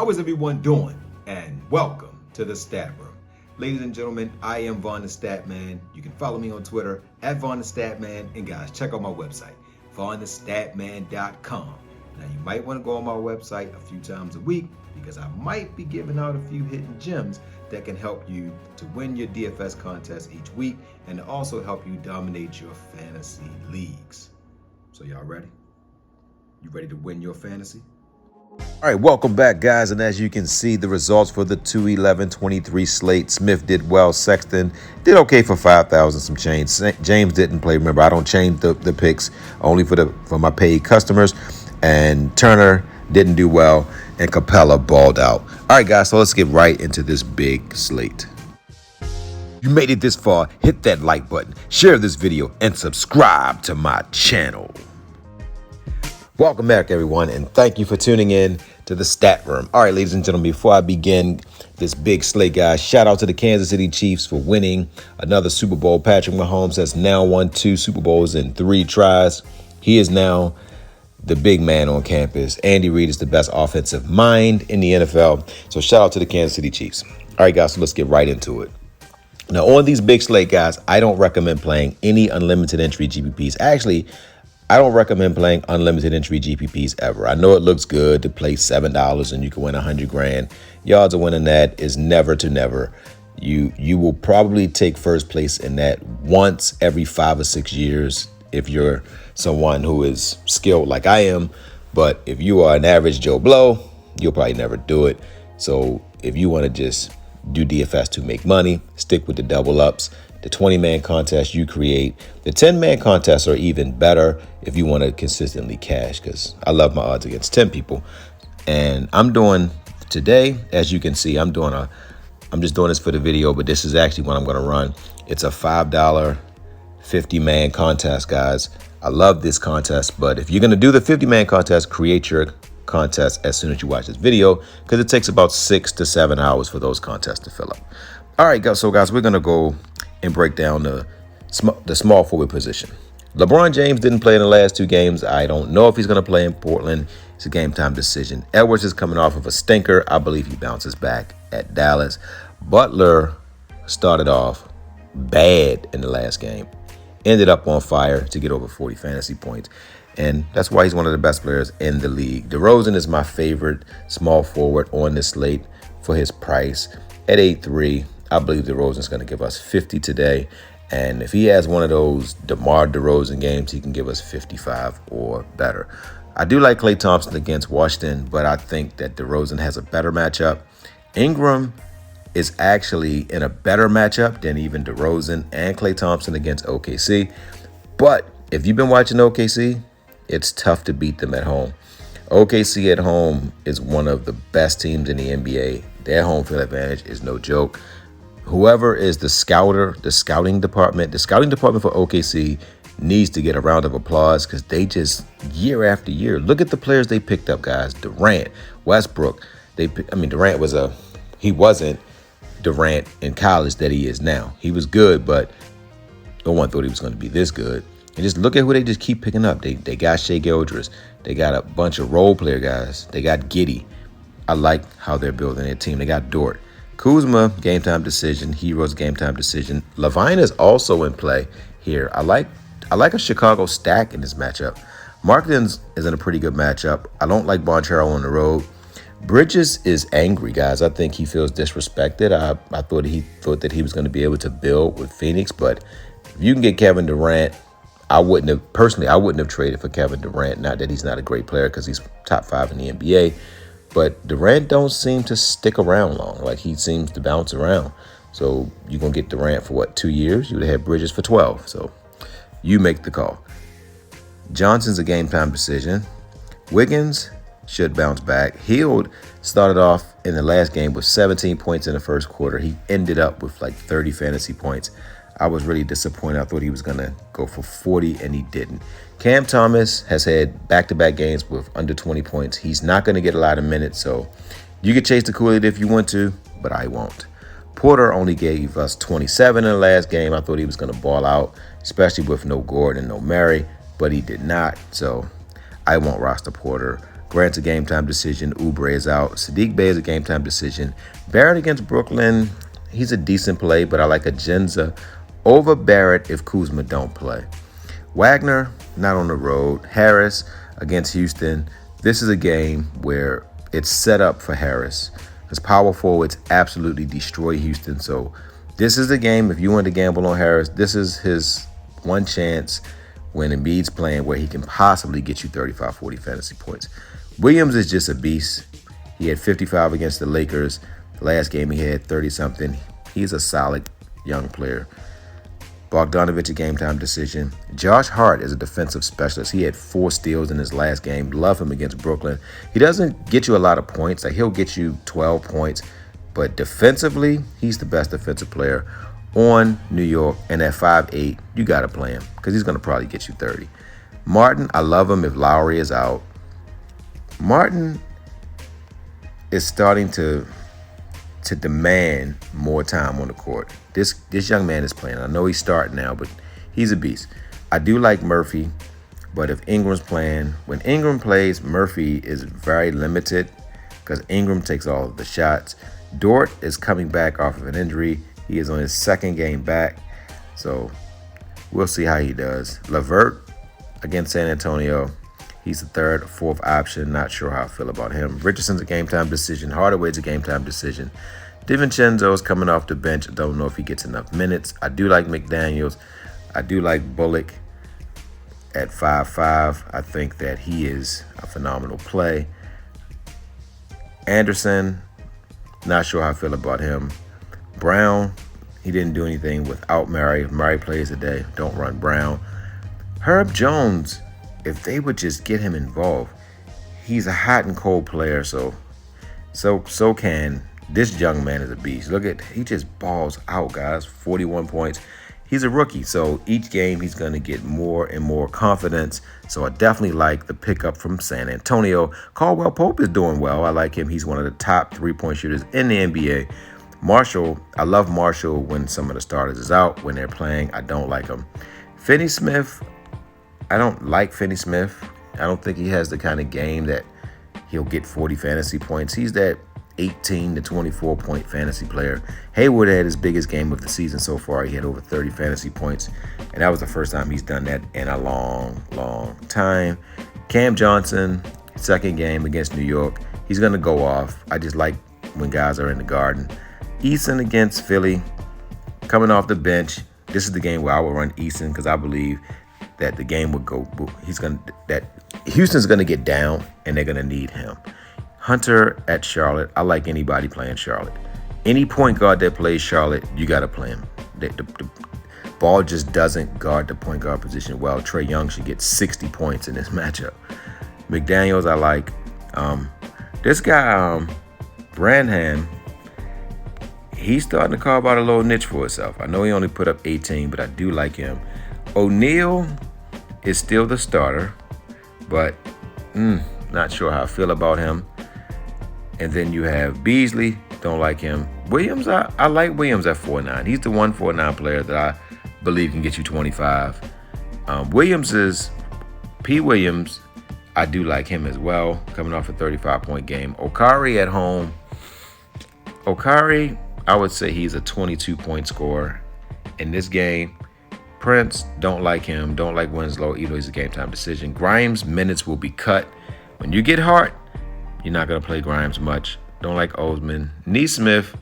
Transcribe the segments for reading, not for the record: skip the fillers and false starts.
How is everyone doing? And welcome to the Stat Room. Ladies and gentlemen, I am VonnTheStatman. You can follow me on Twitter at VonnTheStatman. And guys, check out my website, VonnTheStatman.com. Now, you might want to go on my website a few times a week because I might be giving out a few hidden gems that can help you to win your DFS contest each week and also help you dominate your fantasy leagues. So y'all ready? You ready to win your fantasy? All right, welcome back, guys. And as you can see, the results for the 2-11-23 slate. Smith did well. Sexton did okay for 5,000 some change. James didn't play. Remember, I don't change the picks only for my paid customers. And Turner didn't do well, and Capella balled out. All right, guys, so let's get right into this big slate. You made it this far, hit that like button, share this video, and subscribe to my channel. Welcome back, everyone, and thank you for tuning in to the Stat Room. All right, ladies and gentlemen, before I begin this big slate, guys, shout out to the Kansas City Chiefs for winning another Super Bowl. Patrick Mahomes has now won 2 Super Bowls in 3 tries. He is now the big man on campus. Andy Reid is the best offensive mind in the NFL. So shout out to the Kansas City Chiefs. All right, guys, so let's get right into it. Now, on these big slate, guys, I don't recommend playing any unlimited entry GPPs. Actually, I don't recommend playing unlimited entry GPPs ever. I know it looks good to play $7 and you can win $100,000. Yards of winning that is never to never. You will probably take first place in that once every 5 or 6 years if you're someone who is skilled like I am. But if you are an average Joe Blow, you'll probably never do it. So if you want to just do DFS to make money, stick with the double ups. The 20-man contest you create. The 10-man contests are even better if you want to consistently cash, because I love my odds against 10 people. And I'm doing today, as you can see, I'm just doing this for the video, but this is actually what I'm going to run. It's a $5 50-man contest, guys. I love this contest, but if you're going to do the 50-man contest, create your contest as soon as you watch this video, because it takes about 6 to 7 hours for those contests to fill up. All right, guys. So, guys, we're going to go and break down the small forward position. LeBron James didn't play in the last 2 games. I don't know if he's going to play in Portland. It's a game time decision. Edwards is coming off of a stinker. I believe he bounces back at Dallas. Butler started off bad in the last game. Ended up on fire to get over 40 fantasy points. And that's why he's one of the best players in the league. DeRozan is my favorite small forward on this slate for his price at 8.3. I believe DeRozan is going to give us 50 today. And if he has one of those DeMar DeRozan games, he can give us 55 or better. I do like Klay Thompson against Washington, but I think that DeRozan has a better matchup. Ingram is actually in a better matchup than even DeRozan and Klay Thompson against OKC. But if you've been watching OKC, it's tough to beat them at home. OKC at home is one of the best teams in the NBA. Their home field advantage is no joke. Whoever is the scouting department for OKC needs to get a round of applause, because they just, year after year, look at the players they picked up, guys. Durant, Westbrook. Durant he wasn't Durant in college that he is now. He was good, but no one thought he was going to be this good. And just look at who they just keep picking up. They got Shai Gilgeous. They got a bunch of role player guys. They got Giddey. I like how they're building their team. They got Dort. Kuzma, game time decision. Heroes, game time decision. Levine is also in play here. I like a Chicago stack in this matchup. Markkanen is in a pretty good matchup. I don't like Bonchero on the road. Bridges is angry, guys. I think he feels disrespected. I thought that he was going to be able to build with Phoenix, but if you can get Kevin Durant, I wouldn't have traded for Kevin Durant. Not that he's not a great player, because he's top 5 in the NBA. But Durant don't seem to stick around long. Like, he seems to bounce around. So you're going to get Durant for 2 years? You would have had Bridges for 12. So you make the call. Johnson's a game time decision. Wiggins should bounce back. Hield started off in the last game with 17 points in the first quarter. He ended up with like 30 fantasy points. I was really disappointed. I thought he was going to go for 40, and he didn't. Cam Thomas has had back-to-back games with under 20 points. He's not going to get a lot of minutes, so you can chase the Kool-Aid if you want to, but I won't. Porter only gave us 27 in the last game. I thought he was going to ball out, especially with no Gordon and no Murray, but he did not, so I won't roster Porter. Grant's a game time decision. Oubre is out. Sadiq Bey is a game time decision. Barrett against Brooklyn, he's a decent play, but I like Agenza over Barrett if Kuzma don't play. Wagner, not on the road. Harris against Houston. This is a game where it's set up for Harris. His power forwards absolutely destroy Houston. So this is the game, if you want to gamble on Harris, this is his one chance when Embiid's playing where he can possibly get you 35, 40 fantasy points. Williams is just a beast. He had 55 against the Lakers. The last game he had 30-something. He's a solid young player. Bogdanovich, a game-time decision. Josh Hart is a defensive specialist. He had 4 steals in his last game. Love him against Brooklyn. He doesn't get you a lot of points. Like, he'll get you 12 points. But defensively, he's the best defensive player on New York. And at 5'8", you got to play him because he's going to probably get you 30. Martin, I love him if Lowry is out. Martin is starting to demand more time on the court. This young man is playing. I know he's starting now, but he's a beast. I do like Murphy, but if Ingram's playing, when Ingram plays, Murphy is very limited because Ingram takes all of the shots. Dort is coming back off of an injury. He is on his second game back, so we'll see how he does. LeVert against San Antonio. He's the third or fourth option. Not sure how I feel about him. Richardson's a game-time decision. Hardaway's a game-time decision. DiVincenzo's coming off the bench. I don't know if he gets enough minutes. I do like McDaniels. I do like Bullock at 5'5". I think that he is a phenomenal play. Anderson, not sure how I feel about him. Brown, he didn't do anything without Murray. If Murray plays today, don't run Brown. Herb Jones, if they would just get him involved, he's a hot and cold player, so can this young man is a beast. Look at, he just balls out, guys. 41 points. He's a rookie, so each game he's going to get more and more confidence. So I definitely like the pickup from San Antonio. Caldwell Pope is doing well. I like him. He's one of the top 3-point shooters in the NBA. Marshall, I love Marshall when some of the starters is out. When they're playing, I don't like him. Finney-Smith, I don't like Finney-Smith. I don't think he has the kind of game that he'll get 40 fantasy points. He's that 18 to 24 point fantasy player. Hayward had his biggest game of the season so far. He had over 30 fantasy points, and that was the first time he's done that in a long, long time. Cam Johnson, second game against New York. He's going to go off. I just like when guys are in the Garden. Eason against Philly, coming off the bench. This is the game where I will run Eason because I believe that the game would go. Houston's going to get down, and they're going to need him. Hunter at Charlotte. I like anybody playing Charlotte. Any point guard that plays Charlotte, you got to play him. The ball just doesn't guard the point guard position well. Trae Young should get 60 points in this matchup. McDaniels, I like. This guy, Branham, he's starting to carve out a little niche for himself. I know he only put up 18, but I do like him. O'Neal is still the starter, but not sure how I feel about him. And then you have Beasley, don't like him. Williams, I like Williams at 4'9". He's the 149 player that I believe can get you 25. Williams is P. Williams. I do like him as well, coming off a 35-point game. Okari at home. Okari, I would say he's a 22-point scorer in this game. Prince, don't like him. Don't like Winslow, even though he's a game-time decision. Grimes, minutes will be cut. When you get Hart, you're not going to play Grimes much. Don't like Osman. Neesmith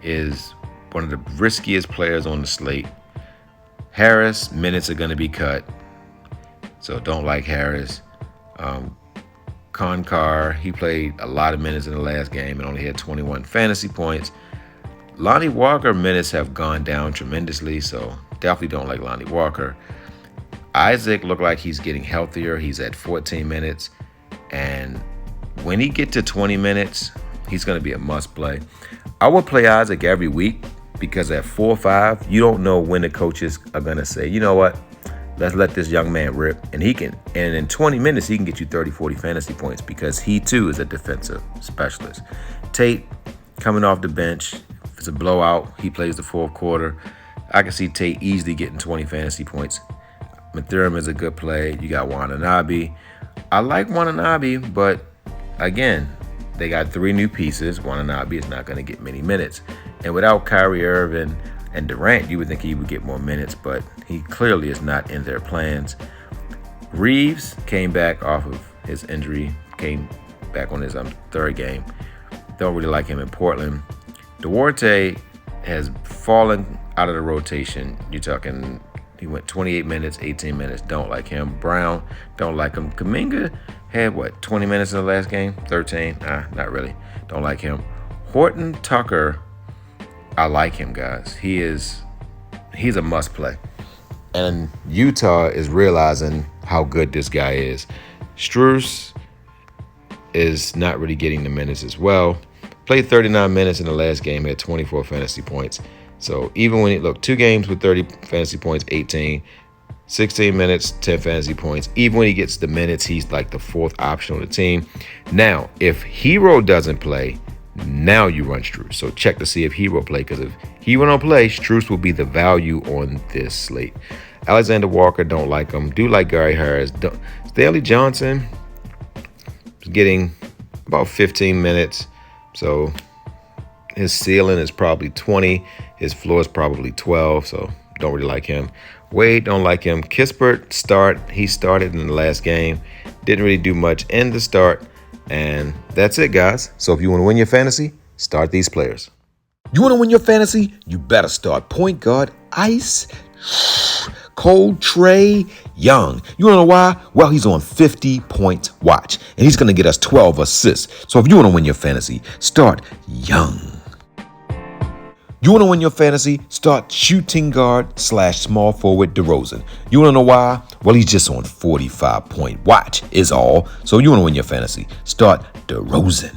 is one of the riskiest players on the slate. Harris, minutes are going to be cut. So don't like Harris. Konkar, he played a lot of minutes in the last game and only had 21 fantasy points. Lonnie Walker, minutes have gone down tremendously, so definitely don't like Lonnie Walker. Isaac looked like he's getting healthier. He's at 14 minutes. And when he gets to 20 minutes, he's going to be a must play. I will play Isaac every week because at 4-5, you don't know when the coaches are going to say, you know what, let's let this young man rip. And in 20 minutes, he can get you 30, 40 fantasy points because he too is a defensive specialist. Tate coming off the bench. If it's a blowout, he plays the fourth quarter. I can see Tate easily getting 20 fantasy points. Mathurin is a good play. You got Watanabe. I like Watanabe, but again, they got 3 new pieces. Watanabe is not going to get many minutes. And without Kyrie Irving and Durant, you would think he would get more minutes, but he clearly is not in their plans. Reeves came back off of his injury, came back on his 3rd game. Don't really like him in Portland. Duarte has fallen out of the rotation. You're talking, he went 28 minutes, 18 minutes. Don't like him. Brown, don't like him. Kuminga had, 20 minutes in the last game? 13? Not really. Don't like him. Horton Tucker, I like him, guys. He's a must play. And Utah is realizing how good this guy is. Strus is not really getting the minutes as well. Played 39 minutes in the last game, had 24 fantasy points. So even when he 2 games with 30 fantasy points, 18, 16 minutes, 10 fantasy points. Even when he gets the minutes, he's like the 4th option on the team. Now, if Hero doesn't play, now you run Strus. So check to see if Hero play, because if Hero don't play, Strus will be the value on this slate. Alexander Walker, don't like him. Do like Gary Harris. Stanley Johnson is getting about 15 minutes. So his ceiling is probably 20. His floor is probably 12. So don't really like him. Wade, don't like him. Kispert, he started in the last game. Didn't really do much in the start. And that's it, guys. So if you want to win your fantasy, start these players. You want to win your fantasy? You better start point guard Ice Cold Trae Young. You want to know why? Well, he's on 50-point watch, and he's going to get us 12 assists. So if you want to win your fantasy, start Young. You want to win your fantasy? Start shooting guard / small forward DeRozan. You want to know why? Well, he's just on 45-point watch is all. So you want to win your fantasy? Start DeRozan.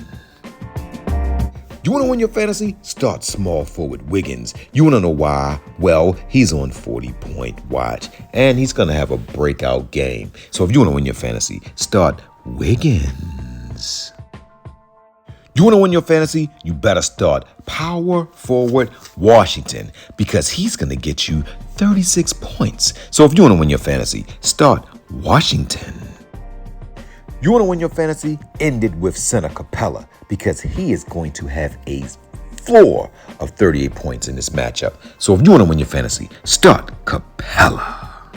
You want to win your fantasy? Start small forward Wiggins. You want to know why? Well, he's on 40-point watch, and he's going to have a breakout game. So if you want to win your fantasy, start Wiggins. You want to win your fantasy? You better start power forward Washington, because he's going to get you 36 points. So if you want to win your fantasy, start Washington. You want to win your fantasy? End it with center Capella, because he is going to have a floor of 38 points in this matchup. So if you want to win your fantasy, start Capella.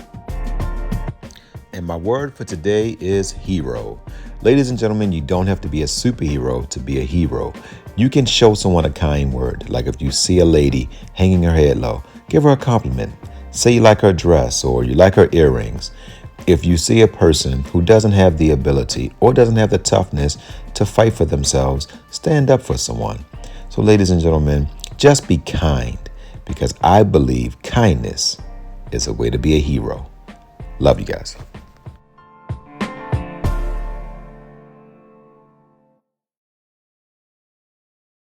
And my word for today is hero. Ladies and gentlemen, you don't have to be a superhero to be a hero. You can show someone a kind word, like if you see a lady hanging her head low, give her a compliment. Say you like her dress or you like her earrings. If you see a person who doesn't have the ability or doesn't have the toughness to fight for themselves, stand up for someone. So ladies and gentlemen, just be kind, because I believe kindness is a way to be a hero. Love you guys.